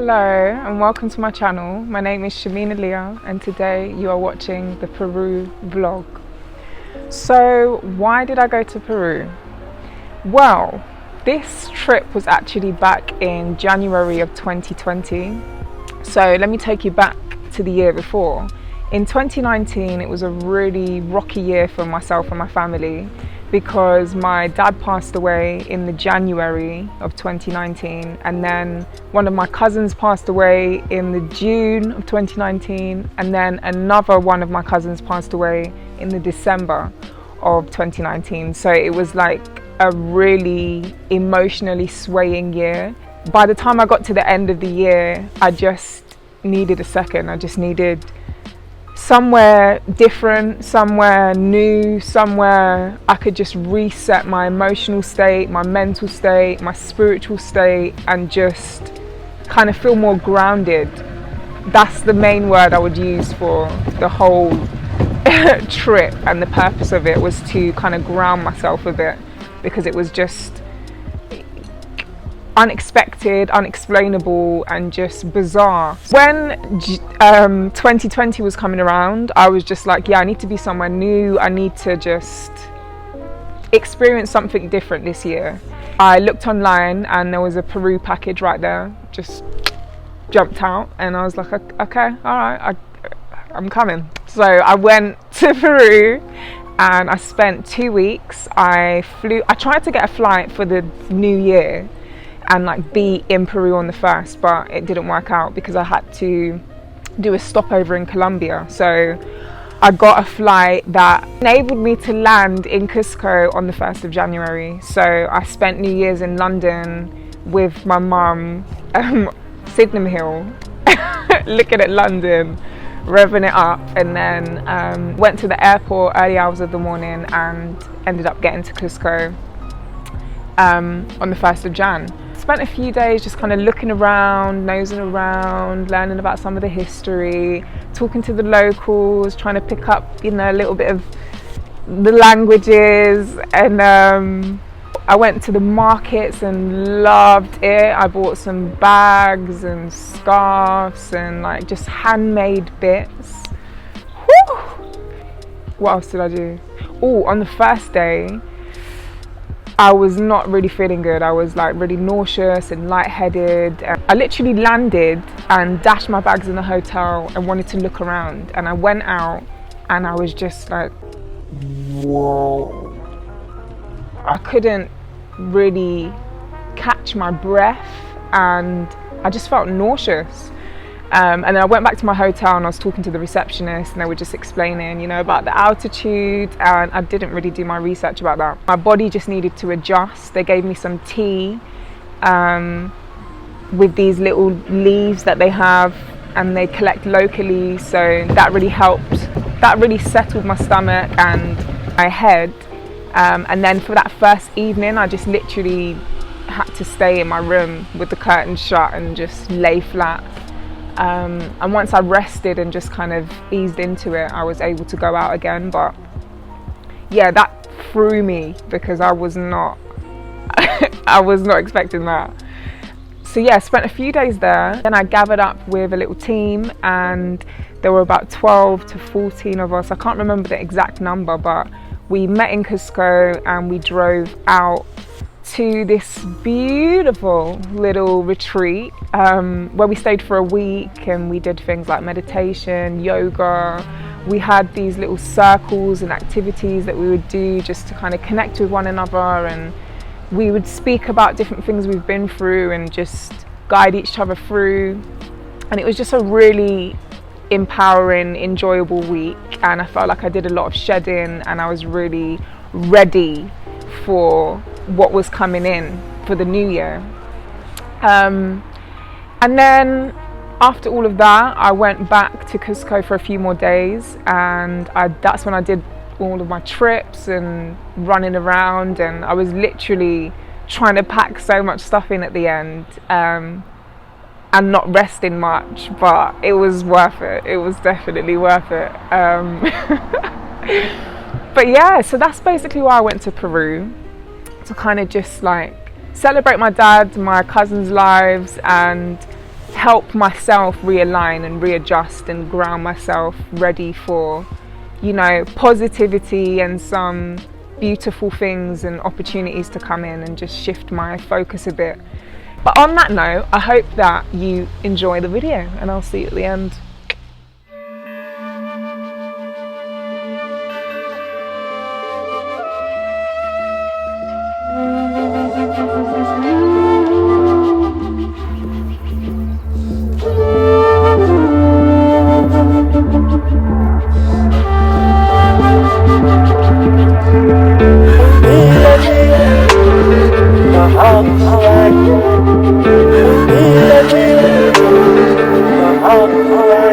Hello and welcome to my channel. My name is Sharminah Leah and today you are watching the Peru vlog. So why did I go to Peru? Well, this trip was actually back in January of 2020. So let me take you back to the year before. In 2019 it was a really rocky year for myself and my family because my dad passed away in the January of 2019, and then one of my cousins passed away in the June of 2019, and then another one of my cousins passed away in the December of 2019. So it was like a really emotionally swaying year. By the time I got to the end of the year, I just needed a second. I just needed somewhere different, somewhere new, somewhere I could just reset my emotional state, my mental state, my spiritual state, and just kind of feel more grounded. That's the main word I would use for the whole trip, and the purpose of it was to kind of ground myself a bit because it was just unexpected, unexplainable, and just bizarre. When 2020 was coming around, I was just like, yeah, I need to be somewhere new. I need to just experience something different this year. I looked online and there was a Peru package right there. Just jumped out and I was like, okay, all right, I'm coming. So I went to Peru and I spent 2 weeks. I tried to get a flight for the new year and like be in Peru on the 1st, but it didn't work out because I had to do a stopover in Colombia. So I got a flight that enabled me to land in Cusco on the 1st of January. So I spent New Year's in London with my mum, Sydenham Hill, looking at London, revving it up, and then went to the airport early hours of the morning and ended up getting to Cusco on the 1st of Jan. Spent a few days just kind of looking around, nosing around, learning about some of the history, talking to the locals, trying to pick up, you know, a little bit of the languages. And I went to the markets and loved it. I bought some bags and scarves and like just handmade bits. Whew! What else did I do? Oh, on the first day I was not really feeling good. I was like really nauseous and lightheaded. I literally landed and dashed my bags in the hotel and wanted to look around. And I went out and I was just like, whoa. I couldn't really catch my breath and I just felt nauseous. And then I went back to my hotel and I was talking to the receptionist and they were just explaining, you know, about the altitude, and I didn't really do my research about that. My body just needed to adjust. They gave me some tea with these little leaves that they have and they collect locally, so that really helped. That really settled my stomach and my head. And then for that first evening I just literally had to stay in my room with the curtains shut and just lay flat. And once I rested and just kind of eased into it, I was able to go out again. But yeah, that threw me because I was not I was not expecting that. So yeah, spent a few days there. Then I gathered up with a little team and there were about 12 to 14 of us. I can't remember the exact number, but we met in Cusco and we drove out to this beautiful little retreat where we stayed for a week and we did things like meditation, yoga. We had these little circles and activities that we would do just to kind of connect with one another, and we would speak about different things we've been through and just guide each other through. And it was just a really empowering, enjoyable week, and I felt like I did a lot of shedding and I was really ready for what was coming in for the new year. And then after all of that I went back to Cusco for a few more days, and that's when I did all of my trips and running around, and I was literally trying to pack so much stuff in at the end and not resting much, but it was worth it. It was definitely worth it. But yeah, so that's basically why I went to Peru, to kind of just like celebrate my dad, my cousins' lives, and help myself realign and readjust and ground myself ready for, you know, positivity and some beautiful things and opportunities to come in and just shift my focus a bit. But on that note, I hope that you enjoy the video, and I'll see you at the end. Oh,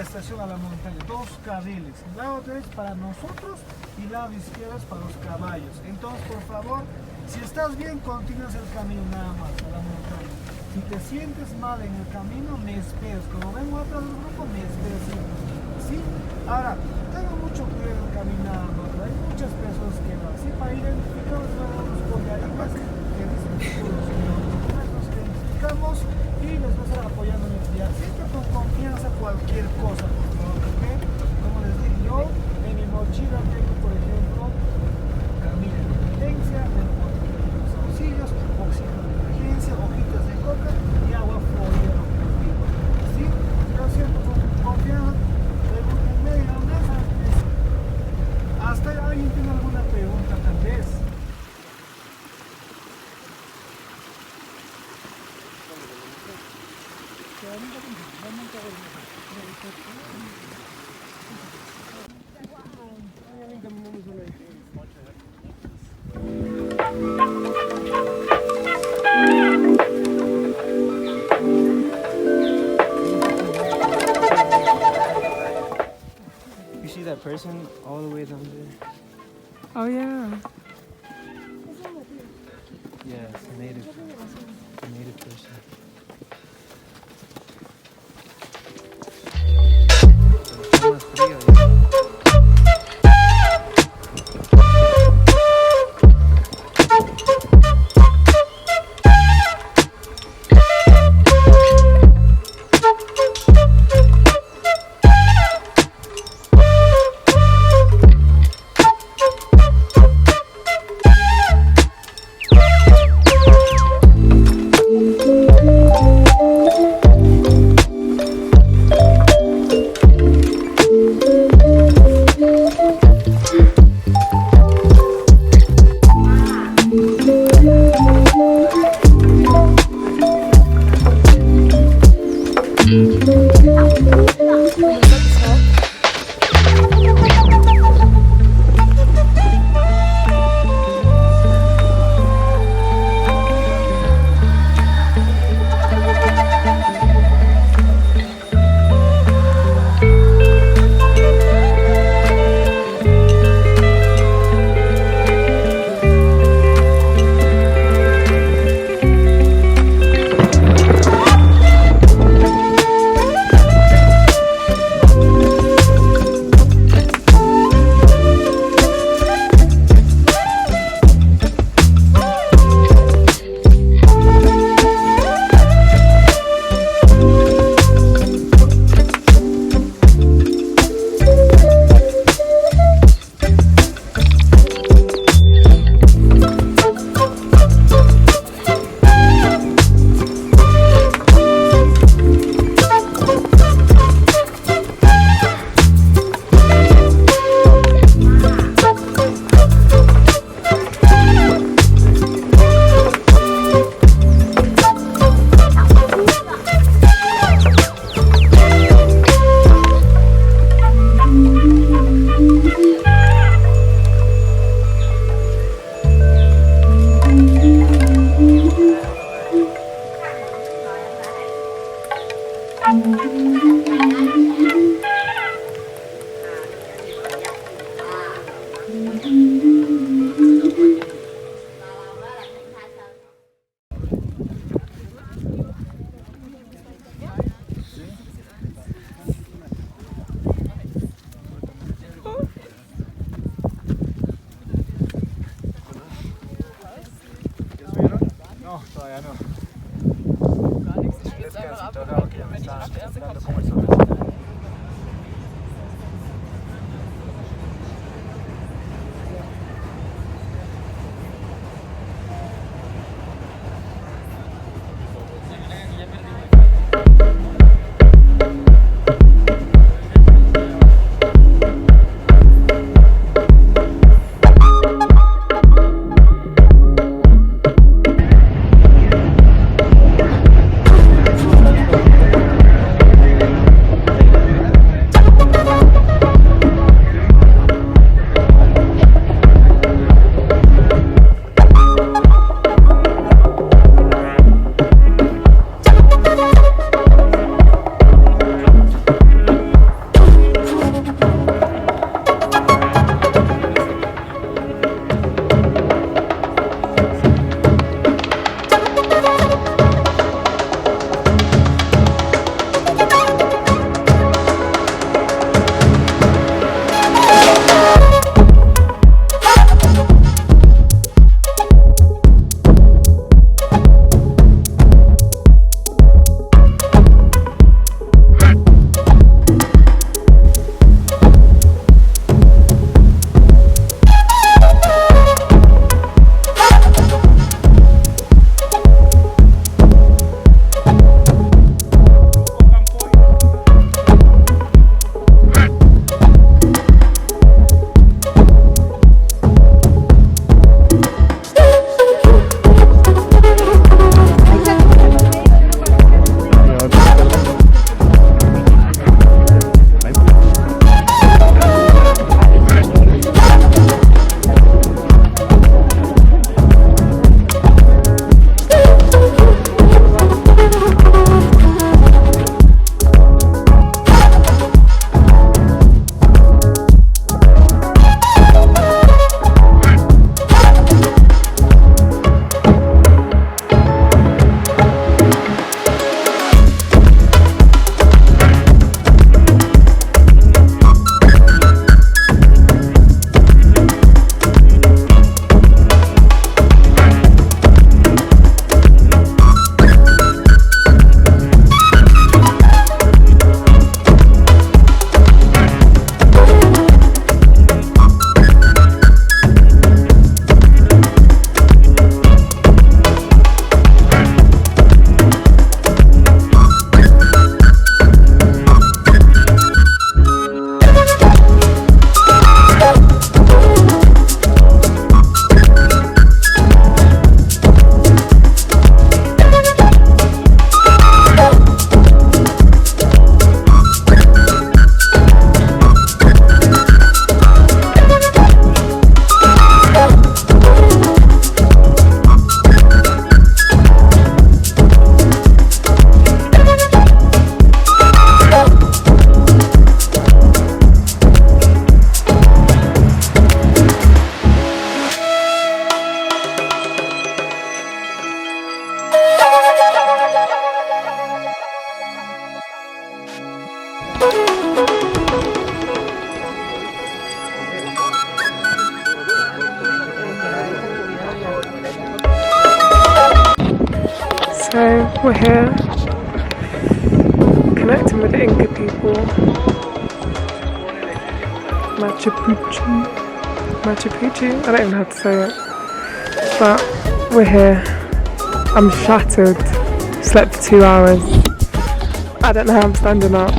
estación a la montaña, dos carriles, el lado derecho para nosotros y el lado izquierdo es para los caballos. Entonces, por favor, si estás bien, continúas el camino nada más a la montaña. Si te sientes mal en el camino, me esperas. Como vengo atrás del grupo, me esperas. ¿Sí? Ahora, tengo mucho cuidado caminando, hay muchas personas que van así para identificar los collarines que dicen nos identificamos y les vamos a estar apoyando en el día. Siempre con confianza cualquier cosa, por favor, ¿ok? Como les digo, yo en mi mochila tengo, por ejemplo, camilla de emergencia, tengo los auxilios, oxígeno de emergencia, hojitas de coca y agua fría. ¿Sí? Yo siempre con confianza. ¿Hasta alguien tiene alguna pregunta tal vez? You see that person all the way down there? Oh yeah. Yeah, it's a native person. Está más frío, No, todavía no. Es casi todo lo que me está dando como el sol. So we're here connecting with the Inca people. Machu Picchu. Machu Picchu? I don't even know how to say it. But we're here. I'm shattered. Slept for 2 hours. I don't know how I'm standing up.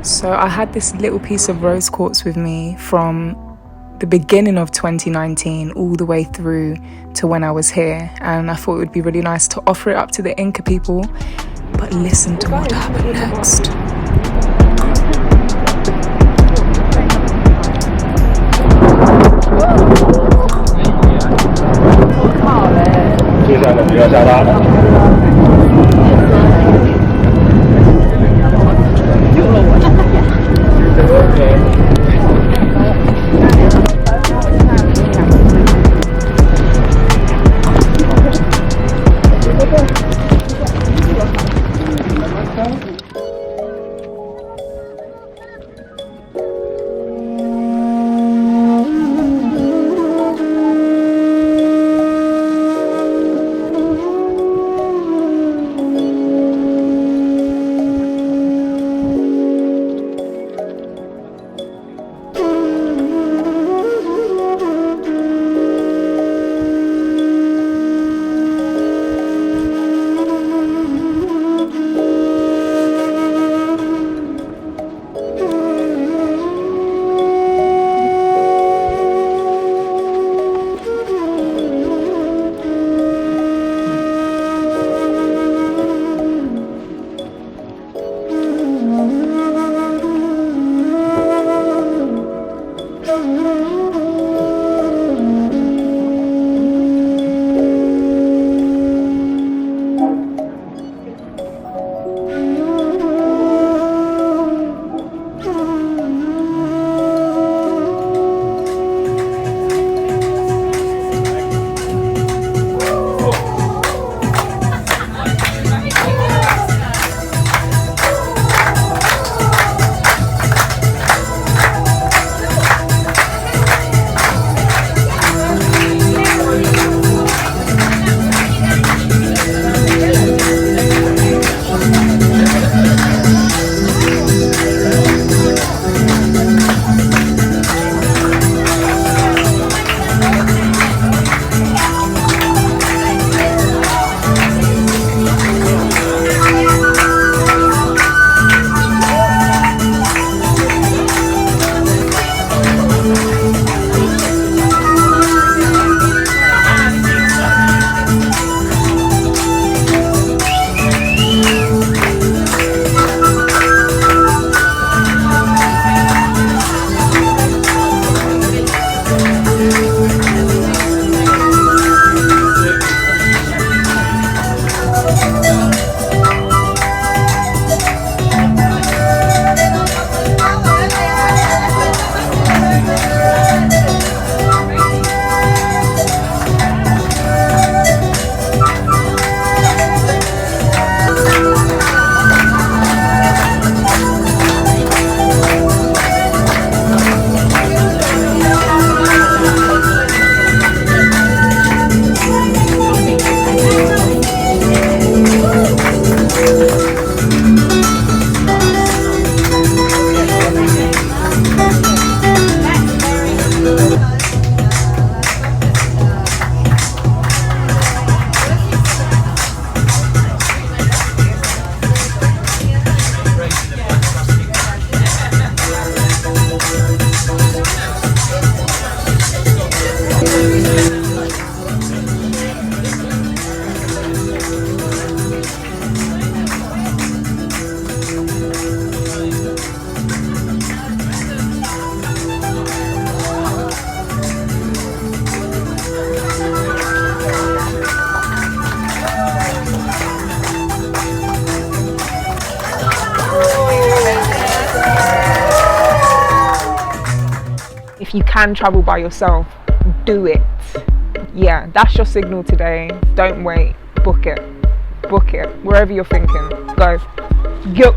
So I had this little piece of rose quartz with me from the beginning of 2019 all the way through to when I was here, and I thought it would be really nice to offer it up to the Inca people. But listen to what happened next. you can travel by yourself, do it. Yeah, that's your signal today. Don't wait. Book it. Book it. Wherever you're thinking. Go. Go.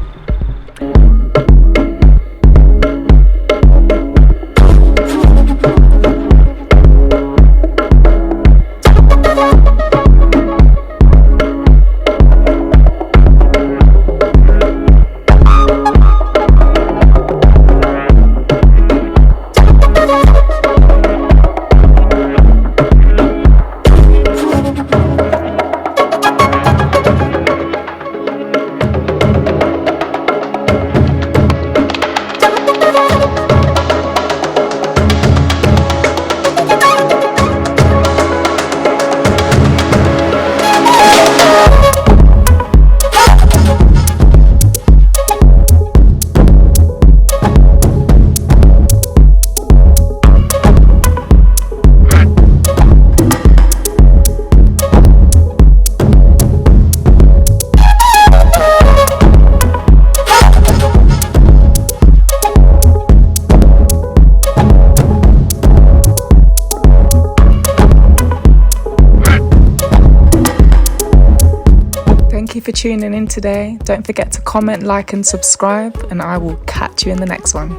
Thank you for tuning in today. Don't forget to comment, like and subscribe, and I will catch you in the next one.